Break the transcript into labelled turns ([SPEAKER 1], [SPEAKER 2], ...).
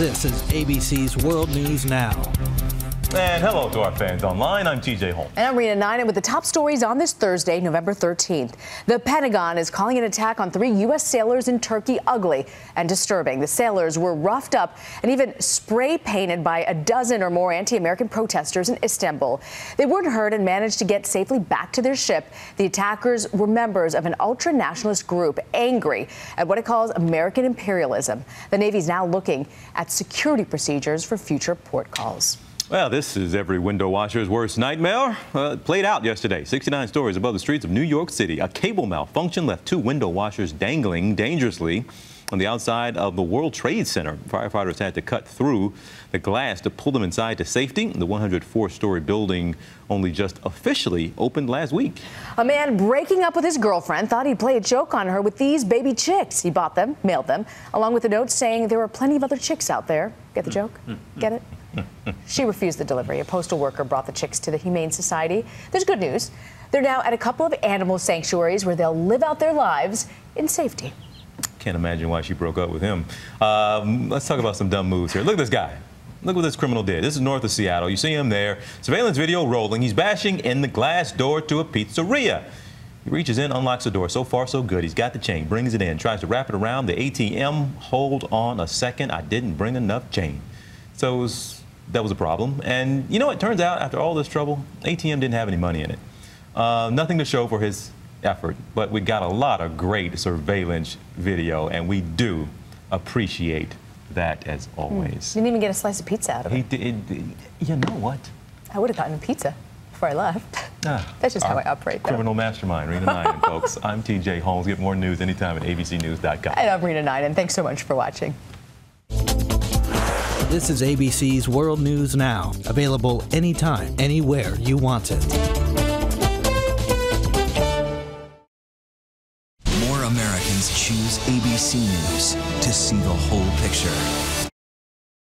[SPEAKER 1] This is ABC's World News Now.
[SPEAKER 2] And hello to our fans online. I'm TJ Holmes.
[SPEAKER 3] And I'm Rena Ninen with the top stories on this Thursday, November 13th. The Pentagon is calling an attack on 3 U.S. sailors in Turkey ugly and disturbing. The sailors were roughed up and even spray painted by a dozen or more anti-American protesters in Istanbul. They weren't hurt and managed to get safely back to their ship. The attackers were members of an ultra-nationalist group angry at what it calls American imperialism. The Navy's now looking at security procedures for future port calls.
[SPEAKER 2] Well, this is every window washer's worst nightmare. Played out yesterday. 69 stories above the streets of New York City. A cable malfunction left 2 window washers dangling dangerously on the outside of the World Trade Center. Firefighters had to cut through the glass to pull them inside to safety. The 104-story building only just officially opened last week.
[SPEAKER 3] A man breaking up with his girlfriend thought he'd play a joke on her with these baby chicks. He bought them, mailed them, along with a note saying there were plenty of other chicks out there. Get the joke? Get it? She refused the delivery. A postal worker brought the chicks to the Humane Society. There's good news. They're now at a couple of animal sanctuaries where they'll live out their lives in safety.
[SPEAKER 2] Can't imagine why she broke up with him. Let's talk about some dumb moves here. Look at this guy. Look what this criminal did. This is north of Seattle. You see him there. Surveillance video rolling. He's bashing in the glass door to a pizzeria. He reaches in, unlocks the door. So far, so good. He's got the chain, brings it in, tries to wrap it around the ATM. Hold on a second. I didn't bring enough chain. So that was a problem. And you know, it turns out after all this trouble, ATM didn't have any money in it. Nothing to show for his effort, but we got a lot of great surveillance video, and we do appreciate that as always.
[SPEAKER 3] Didn't even get a slice of pizza out of it.
[SPEAKER 2] He did. You know what?
[SPEAKER 3] I would have gotten a pizza before I left. That's just how I operate, though.
[SPEAKER 2] Criminal mastermind, Rena Ninen, folks. I'm TJ Holmes. Get more news anytime at abcnews.com.
[SPEAKER 3] And I'm Rena Ninen. Thanks so much for watching.
[SPEAKER 1] This is ABC's World News Now, available anytime, anywhere you want it.
[SPEAKER 4] More Americans choose ABC News to see the whole picture.